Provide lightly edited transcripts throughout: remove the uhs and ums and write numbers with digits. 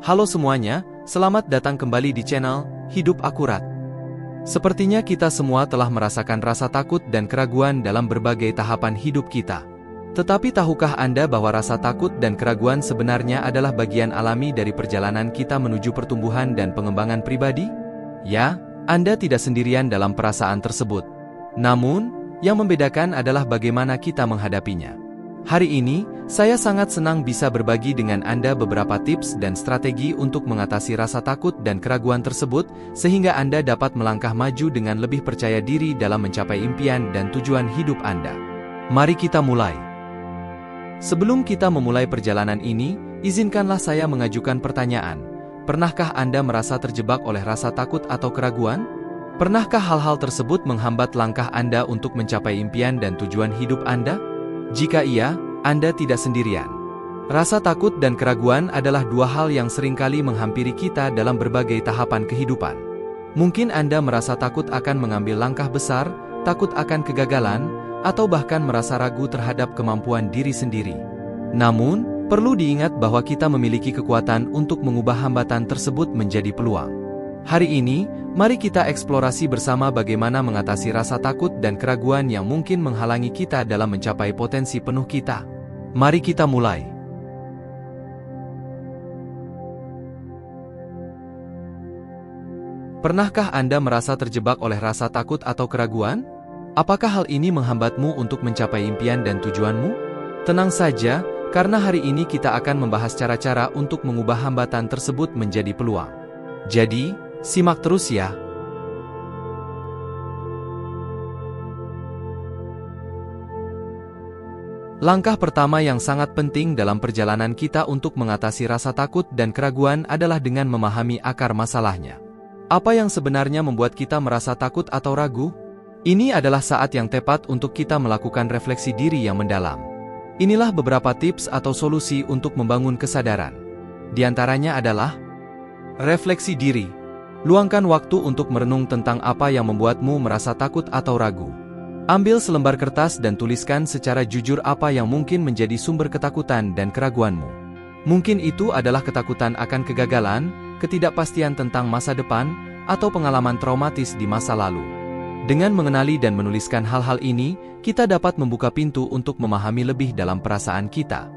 Halo semuanya, selamat datang kembali di channel Hidup Akurat. Sepertinya kita semua telah merasakan rasa takut dan keraguan dalam berbagai tahapan hidup kita. Tetapi tahukah Anda bahwa rasa takut dan keraguan sebenarnya adalah bagian alami dari perjalanan kita menuju pertumbuhan dan pengembangan pribadi? Ya, Anda tidak sendirian dalam perasaan tersebut. Namun, yang membedakan adalah bagaimana kita menghadapinya. Hari ini, saya sangat senang bisa berbagi dengan Anda beberapa tips dan strategi untuk mengatasi rasa takut dan keraguan tersebut, sehingga Anda dapat melangkah maju dengan lebih percaya diri dalam mencapai impian dan tujuan hidup Anda. Mari kita mulai. Sebelum kita memulai perjalanan ini, izinkanlah saya mengajukan pertanyaan. Pernahkah Anda merasa terjebak oleh rasa takut atau keraguan? Pernahkah hal-hal tersebut menghambat langkah Anda untuk mencapai impian dan tujuan hidup Anda? Jika iya, Anda tidak sendirian. Rasa takut dan keraguan adalah dua hal yang seringkali menghampiri kita dalam berbagai tahapan kehidupan. Mungkin Anda merasa takut akan mengambil langkah besar, takut akan kegagalan, atau bahkan merasa ragu terhadap kemampuan diri sendiri. Namun, perlu diingat bahwa kita memiliki kekuatan untuk mengubah hambatan tersebut menjadi peluang. Hari ini, mari kita eksplorasi bersama bagaimana mengatasi rasa takut dan keraguan yang mungkin menghalangi kita dalam mencapai potensi penuh kita. Mari kita mulai. Pernahkah Anda merasa terjebak oleh rasa takut atau keraguan? Apakah hal ini menghambatmu untuk mencapai impian dan tujuanmu? Tenang saja, karena hari ini kita akan membahas cara-cara untuk mengubah hambatan tersebut menjadi peluang. Jadi, simak terus ya. Langkah pertama yang sangat penting dalam perjalanan kita untuk mengatasi rasa takut dan keraguan adalah dengan memahami akar masalahnya. Apa yang sebenarnya membuat kita merasa takut atau ragu? Ini adalah saat yang tepat untuk kita melakukan refleksi diri yang mendalam. Inilah beberapa tips atau solusi untuk membangun kesadaran. Di antaranya adalah refleksi diri. Luangkan waktu untuk merenung tentang apa yang membuatmu merasa takut atau ragu. Ambil selembar kertas dan tuliskan secara jujur apa yang mungkin menjadi sumber ketakutan dan keraguanmu. Mungkin itu adalah ketakutan akan kegagalan, ketidakpastian tentang masa depan, atau pengalaman traumatis di masa lalu. Dengan mengenali dan menuliskan hal-hal ini, kita dapat membuka pintu untuk memahami lebih dalam perasaan kita.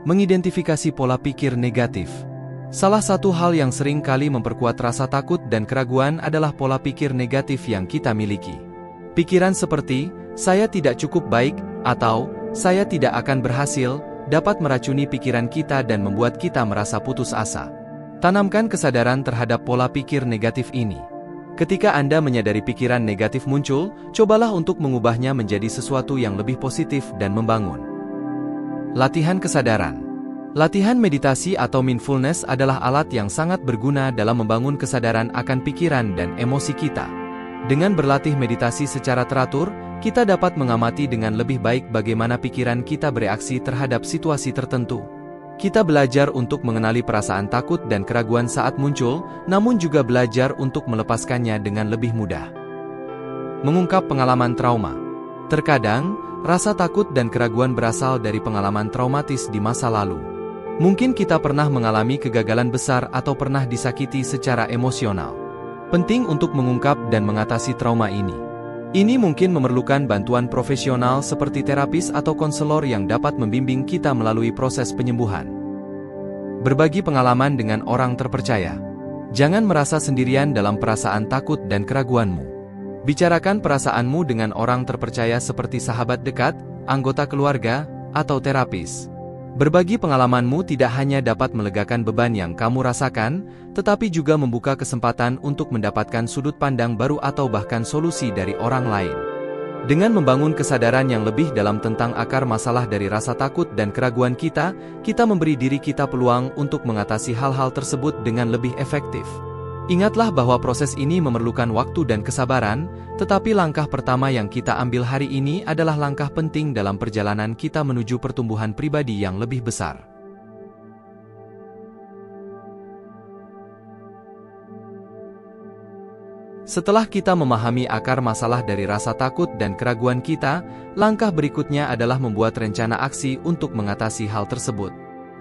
Mengidentifikasi pola pikir negatif. Salah satu hal yang sering kali memperkuat rasa takut dan keraguan adalah pola pikir negatif yang kita miliki. Pikiran seperti, saya tidak cukup baik, atau saya tidak akan berhasil, dapat meracuni pikiran kita dan membuat kita merasa putus asa. Tanamkan kesadaran terhadap pola pikir negatif ini. Ketika Anda menyadari pikiran negatif muncul, cobalah untuk mengubahnya menjadi sesuatu yang lebih positif dan membangun. Latihan kesadaran. Latihan meditasi atau mindfulness adalah alat yang sangat berguna dalam membangun kesadaran akan pikiran dan emosi kita. Dengan berlatih meditasi secara teratur, kita dapat mengamati dengan lebih baik bagaimana pikiran kita bereaksi terhadap situasi tertentu. Kita belajar untuk mengenali perasaan takut dan keraguan saat muncul, namun juga belajar untuk melepaskannya dengan lebih mudah. Mengungkap pengalaman trauma. Terkadang, rasa takut dan keraguan berasal dari pengalaman traumatis di masa lalu. Mungkin kita pernah mengalami kegagalan besar atau pernah disakiti secara emosional. Penting untuk mengungkap dan mengatasi trauma ini. Ini mungkin memerlukan bantuan profesional seperti terapis atau konselor yang dapat membimbing kita melalui proses penyembuhan. Berbagi pengalaman dengan orang terpercaya. Jangan merasa sendirian dalam perasaan takut dan keraguanmu. Bicarakan perasaanmu dengan orang terpercaya seperti sahabat dekat, anggota keluarga, atau terapis. Berbagi pengalamanmu tidak hanya dapat melegakan beban yang kamu rasakan, tetapi juga membuka kesempatan untuk mendapatkan sudut pandang baru atau bahkan solusi dari orang lain. Dengan membangun kesadaran yang lebih dalam tentang akar masalah dari rasa takut dan keraguan kita memberi diri kita peluang untuk mengatasi hal-hal tersebut dengan lebih efektif. Ingatlah bahwa proses ini memerlukan waktu dan kesabaran, tetapi langkah pertama yang kita ambil hari ini adalah langkah penting dalam perjalanan kita menuju pertumbuhan pribadi yang lebih besar. Setelah kita memahami akar masalah dari rasa takut dan keraguan kita, langkah berikutnya adalah membuat rencana aksi untuk mengatasi hal tersebut.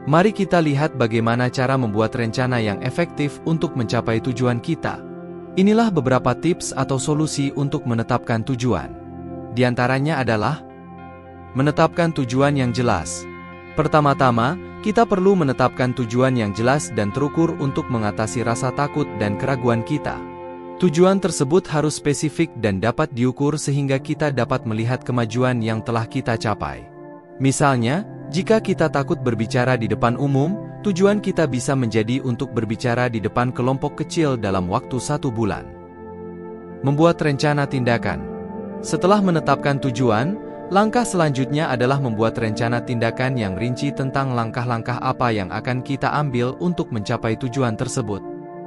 Mari kita lihat bagaimana cara membuat rencana yang efektif untuk mencapai tujuan kita. Inilah beberapa tips atau solusi untuk menetapkan tujuan. Di antaranya adalah menetapkan tujuan yang jelas. Pertama-tama, kita perlu menetapkan tujuan yang jelas dan terukur untuk mengatasi rasa takut dan keraguan kita. Tujuan tersebut harus spesifik dan dapat diukur sehingga kita dapat melihat kemajuan yang telah kita capai. Misalnya, jika kita takut berbicara di depan umum, tujuan kita bisa menjadi untuk berbicara di depan kelompok kecil dalam waktu 1 bulan. Membuat rencana tindakan. Setelah menetapkan tujuan, langkah selanjutnya adalah membuat rencana tindakan yang rinci tentang langkah-langkah apa yang akan kita ambil untuk mencapai tujuan tersebut.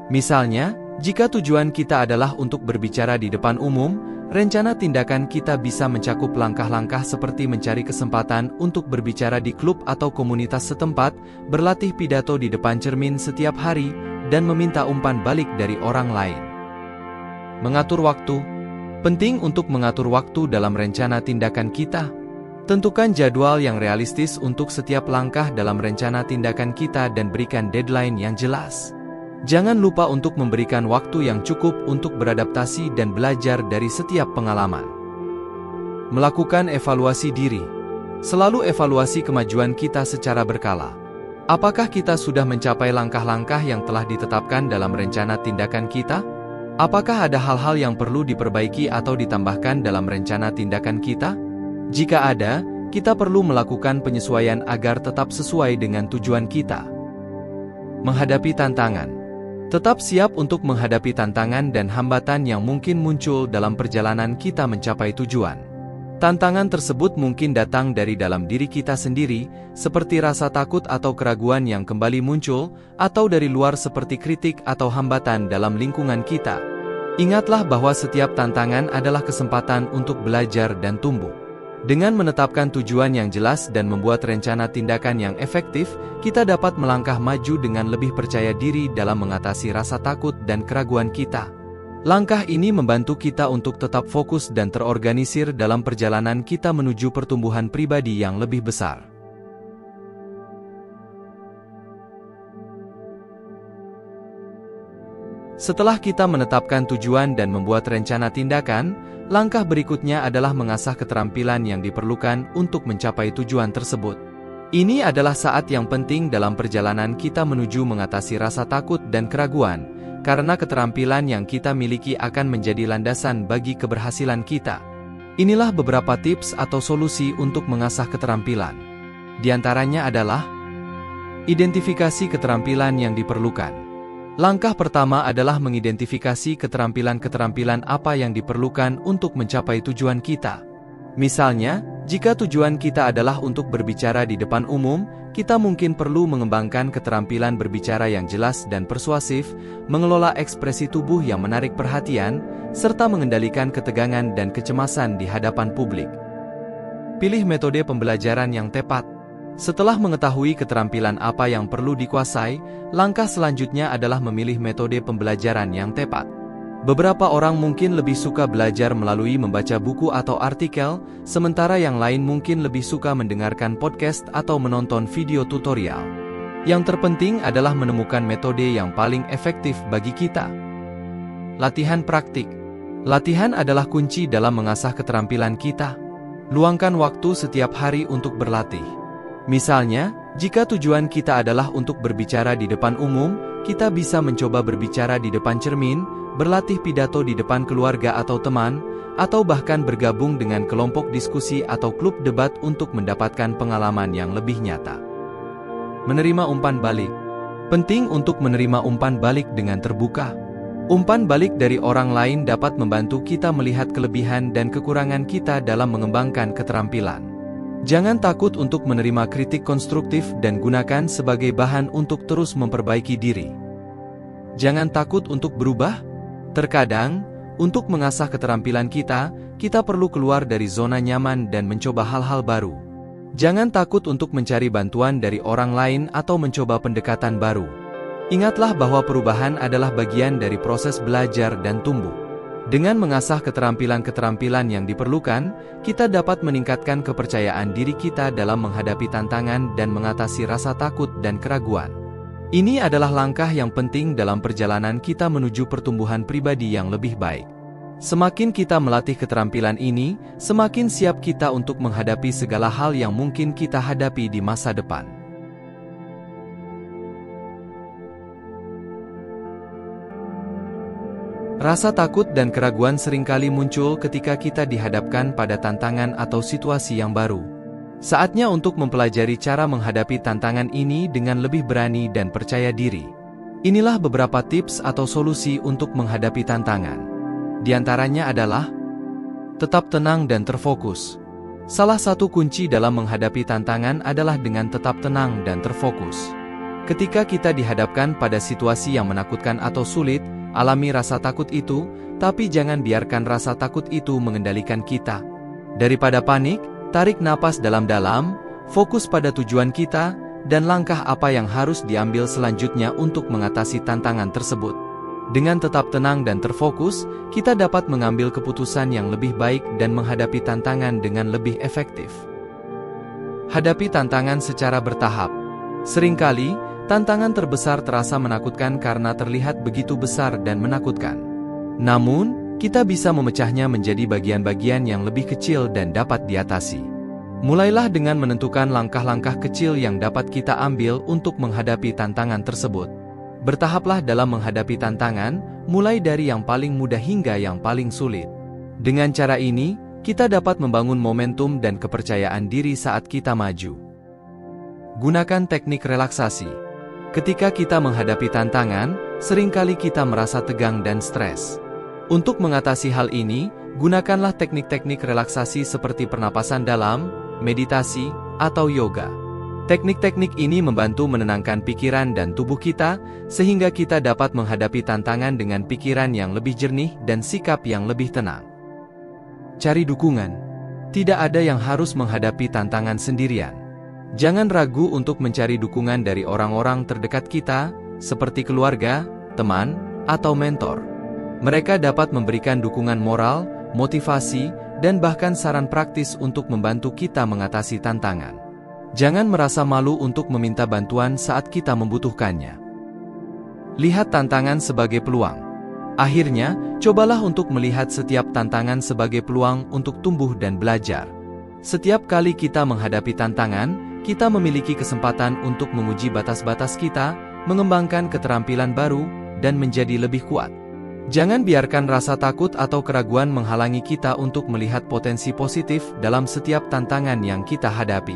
Misalnya, jika tujuan kita adalah untuk berbicara di depan umum, rencana tindakan kita bisa mencakup langkah-langkah seperti mencari kesempatan untuk berbicara di klub atau komunitas setempat, berlatih pidato di depan cermin setiap hari, dan meminta umpan balik dari orang lain. Mengatur waktu. Penting untuk mengatur waktu dalam rencana tindakan kita. Tentukan jadwal yang realistis untuk setiap langkah dalam rencana tindakan kita dan berikan deadline yang jelas. Jangan lupa untuk memberikan waktu yang cukup untuk beradaptasi dan belajar dari setiap pengalaman. Melakukan evaluasi diri. Selalu evaluasi kemajuan kita secara berkala. Apakah kita sudah mencapai langkah-langkah yang telah ditetapkan dalam rencana tindakan kita? Apakah ada hal-hal yang perlu diperbaiki atau ditambahkan dalam rencana tindakan kita? Jika ada, kita perlu melakukan penyesuaian agar tetap sesuai dengan tujuan kita. Menghadapi tantangan. Tetap siap untuk menghadapi tantangan dan hambatan yang mungkin muncul dalam perjalanan kita mencapai tujuan. Tantangan tersebut mungkin datang dari dalam diri kita sendiri, seperti rasa takut atau keraguan yang kembali muncul, atau dari luar seperti kritik atau hambatan dalam lingkungan kita. Ingatlah bahwa setiap tantangan adalah kesempatan untuk belajar dan tumbuh. Dengan menetapkan tujuan yang jelas dan membuat rencana tindakan yang efektif, kita dapat melangkah maju dengan lebih percaya diri dalam mengatasi rasa takut dan keraguan kita. Langkah ini membantu kita untuk tetap fokus dan terorganisir dalam perjalanan kita menuju pertumbuhan pribadi yang lebih besar. Setelah kita menetapkan tujuan dan membuat rencana tindakan, langkah berikutnya adalah mengasah keterampilan yang diperlukan untuk mencapai tujuan tersebut. Ini adalah saat yang penting dalam perjalanan kita menuju mengatasi rasa takut dan keraguan, karena keterampilan yang kita miliki akan menjadi landasan bagi keberhasilan kita. Inilah beberapa tips atau solusi untuk mengasah keterampilan. Di antaranya adalah identifikasi keterampilan yang diperlukan. Langkah pertama adalah mengidentifikasi keterampilan-keterampilan apa yang diperlukan untuk mencapai tujuan kita. Misalnya, jika tujuan kita adalah untuk berbicara di depan umum, kita mungkin perlu mengembangkan keterampilan berbicara yang jelas dan persuasif, mengelola ekspresi tubuh yang menarik perhatian, serta mengendalikan ketegangan dan kecemasan di hadapan publik. Pilih metode pembelajaran yang tepat. Setelah mengetahui keterampilan apa yang perlu dikuasai, langkah selanjutnya adalah memilih metode pembelajaran yang tepat. Beberapa orang mungkin lebih suka belajar melalui membaca buku atau artikel, sementara yang lain mungkin lebih suka mendengarkan podcast atau menonton video tutorial. Yang terpenting adalah menemukan metode yang paling efektif bagi kita. Latihan praktik. Latihan adalah kunci dalam mengasah keterampilan kita. Luangkan waktu setiap hari untuk berlatih. Misalnya, jika tujuan kita adalah untuk berbicara di depan umum, kita bisa mencoba berbicara di depan cermin, berlatih pidato di depan keluarga atau teman, atau bahkan bergabung dengan kelompok diskusi atau klub debat untuk mendapatkan pengalaman yang lebih nyata. Menerima umpan balik. Penting untuk menerima umpan balik dengan terbuka. Umpan balik dari orang lain dapat membantu kita melihat kelebihan dan kekurangan kita dalam mengembangkan keterampilan. Jangan takut untuk menerima kritik konstruktif dan gunakan sebagai bahan untuk terus memperbaiki diri. Jangan takut untuk berubah. Terkadang, untuk mengasah keterampilan kita perlu keluar dari zona nyaman dan mencoba hal-hal baru. Jangan takut untuk mencari bantuan dari orang lain atau mencoba pendekatan baru. Ingatlah bahwa perubahan adalah bagian dari proses belajar dan tumbuh. Dengan mengasah keterampilan-keterampilan yang diperlukan, kita dapat meningkatkan kepercayaan diri kita dalam menghadapi tantangan dan mengatasi rasa takut dan keraguan. Ini adalah langkah yang penting dalam perjalanan kita menuju pertumbuhan pribadi yang lebih baik. Semakin kita melatih keterampilan ini, semakin siap kita untuk menghadapi segala hal yang mungkin kita hadapi di masa depan. Rasa takut dan keraguan seringkali muncul ketika kita dihadapkan pada tantangan atau situasi yang baru. Saatnya untuk mempelajari cara menghadapi tantangan ini dengan lebih berani dan percaya diri. Inilah beberapa tips atau solusi untuk menghadapi tantangan. Di antaranya adalah tetap tenang dan terfokus. Salah satu kunci dalam menghadapi tantangan adalah dengan tetap tenang dan terfokus. Ketika kita dihadapkan pada situasi yang menakutkan atau sulit, alami rasa takut itu, tapi jangan biarkan rasa takut itu mengendalikan kita. Daripada panik, tarik napas dalam-dalam, fokus pada tujuan kita, dan langkah apa yang harus diambil selanjutnya untuk mengatasi tantangan tersebut. Dengan tetap tenang dan terfokus, kita dapat mengambil keputusan yang lebih baik dan menghadapi tantangan dengan lebih efektif. Hadapi tantangan secara bertahap. Seringkali, tantangan terbesar terasa menakutkan karena terlihat begitu besar dan menakutkan. Namun, kita bisa memecahnya menjadi bagian-bagian yang lebih kecil dan dapat diatasi. Mulailah dengan menentukan langkah-langkah kecil yang dapat kita ambil untuk menghadapi tantangan tersebut. Bertahaplah dalam menghadapi tantangan, mulai dari yang paling mudah hingga yang paling sulit. Dengan cara ini, kita dapat membangun momentum dan kepercayaan diri saat kita maju. Gunakan teknik relaksasi. Ketika kita menghadapi tantangan, seringkali kita merasa tegang dan stres. Untuk mengatasi hal ini, gunakanlah teknik-teknik relaksasi seperti pernapasan dalam, meditasi, atau yoga. Teknik-teknik ini membantu menenangkan pikiran dan tubuh kita, sehingga kita dapat menghadapi tantangan dengan pikiran yang lebih jernih dan sikap yang lebih tenang. Cari dukungan. Tidak ada yang harus menghadapi tantangan sendirian. Jangan ragu untuk mencari dukungan dari orang-orang terdekat kita, seperti keluarga, teman, atau mentor. Mereka dapat memberikan dukungan moral, motivasi, dan bahkan saran praktis untuk membantu kita mengatasi tantangan. Jangan merasa malu untuk meminta bantuan saat kita membutuhkannya. Lihat tantangan sebagai peluang. Akhirnya, cobalah untuk melihat setiap tantangan sebagai peluang untuk tumbuh dan belajar. Setiap kali kita menghadapi tantangan, kita memiliki kesempatan untuk menguji batas-batas kita, mengembangkan keterampilan baru, dan menjadi lebih kuat. Jangan biarkan rasa takut atau keraguan menghalangi kita untuk melihat potensi positif dalam setiap tantangan yang kita hadapi.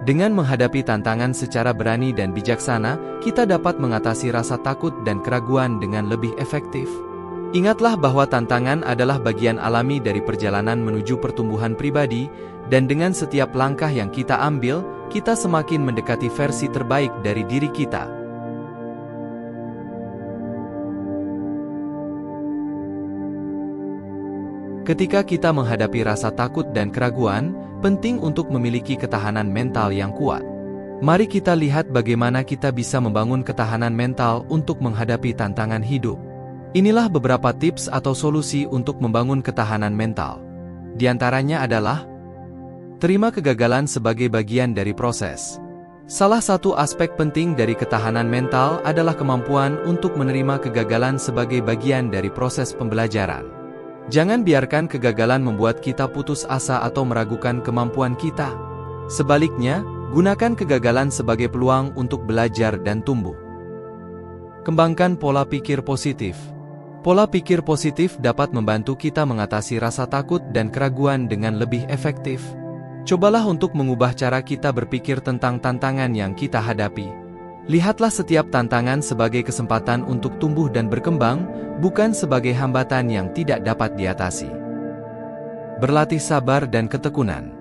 Dengan menghadapi tantangan secara berani dan bijaksana, kita dapat mengatasi rasa takut dan keraguan dengan lebih efektif. Ingatlah bahwa tantangan adalah bagian alami dari perjalanan menuju pertumbuhan pribadi, dan dengan setiap langkah yang kita ambil, kita semakin mendekati versi terbaik dari diri kita. Ketika kita menghadapi rasa takut dan keraguan, penting untuk memiliki ketahanan mental yang kuat. Mari kita lihat bagaimana kita bisa membangun ketahanan mental untuk menghadapi tantangan hidup. Inilah beberapa tips atau solusi untuk membangun ketahanan mental. Di antaranya adalah terima kegagalan sebagai bagian dari proses. Salah satu aspek penting dari ketahanan mental adalah kemampuan untuk menerima kegagalan sebagai bagian dari proses pembelajaran. Jangan biarkan kegagalan membuat kita putus asa atau meragukan kemampuan kita. Sebaliknya, gunakan kegagalan sebagai peluang untuk belajar dan tumbuh. Kembangkan pola pikir positif. Pola pikir positif dapat membantu kita mengatasi rasa takut dan keraguan dengan lebih efektif. Cobalah untuk mengubah cara kita berpikir tentang tantangan yang kita hadapi. Lihatlah setiap tantangan sebagai kesempatan untuk tumbuh dan berkembang, bukan sebagai hambatan yang tidak dapat diatasi. Berlatih sabar dan ketekunan.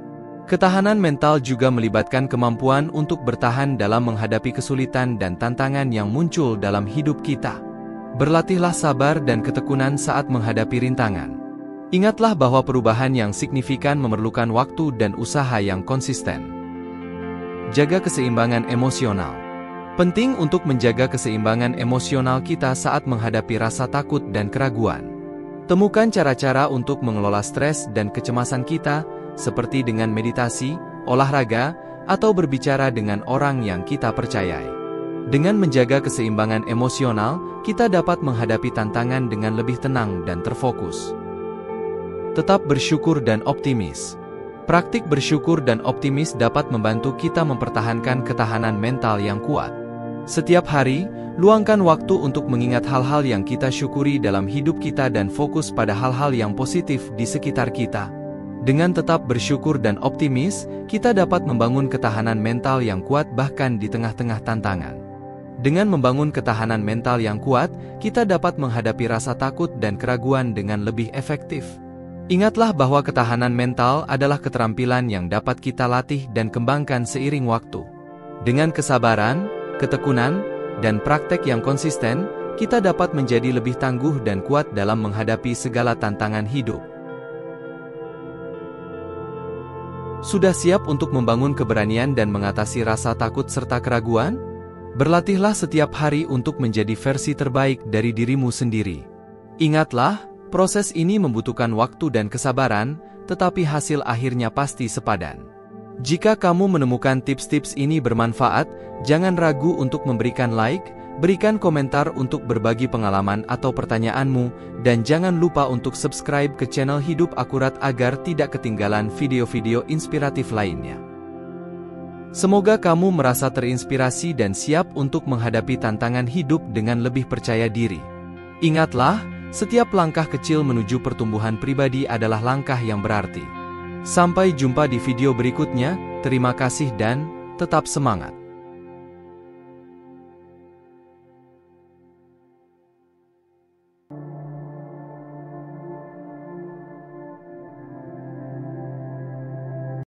Ketahanan mental juga melibatkan kemampuan untuk bertahan dalam menghadapi kesulitan dan tantangan yang muncul dalam hidup kita. Berlatihlah sabar dan ketekunan saat menghadapi rintangan. Ingatlah bahwa perubahan yang signifikan memerlukan waktu dan usaha yang konsisten. Jaga keseimbangan emosional. Penting untuk menjaga keseimbangan emosional kita saat menghadapi rasa takut dan keraguan. Temukan cara-cara untuk mengelola stres dan kecemasan kita, seperti dengan meditasi, olahraga, atau berbicara dengan orang yang kita percayai. Dengan menjaga keseimbangan emosional, kita dapat menghadapi tantangan dengan lebih tenang dan terfokus. Tetap bersyukur dan optimis. Praktik bersyukur dan optimis dapat membantu kita mempertahankan ketahanan mental yang kuat. Setiap hari, luangkan waktu untuk mengingat hal-hal yang kita syukuri dalam hidup kita dan fokus pada hal-hal yang positif di sekitar kita. Dengan tetap bersyukur dan optimis, kita dapat membangun ketahanan mental yang kuat bahkan di tengah-tengah tantangan. Dengan membangun ketahanan mental yang kuat, kita dapat menghadapi rasa takut dan keraguan dengan lebih efektif. Ingatlah bahwa ketahanan mental adalah keterampilan yang dapat kita latih dan kembangkan seiring waktu. Dengan kesabaran, ketekunan, dan praktek yang konsisten, kita dapat menjadi lebih tangguh dan kuat dalam menghadapi segala tantangan hidup. Sudah siap untuk membangun keberanian dan mengatasi rasa takut serta keraguan? Berlatihlah setiap hari untuk menjadi versi terbaik dari dirimu sendiri. Ingatlah, proses ini membutuhkan waktu dan kesabaran, tetapi hasil akhirnya pasti sepadan. Jika kamu menemukan tips-tips ini bermanfaat, jangan ragu untuk memberikan like, berikan komentar untuk berbagi pengalaman atau pertanyaanmu, dan jangan lupa untuk subscribe ke channel Hidup Akurat agar tidak ketinggalan video-video inspiratif lainnya. Semoga kamu merasa terinspirasi dan siap untuk menghadapi tantangan hidup dengan lebih percaya diri. Ingatlah, setiap langkah kecil menuju pertumbuhan pribadi adalah langkah yang berarti. Sampai jumpa di video berikutnya, terima kasih dan tetap semangat.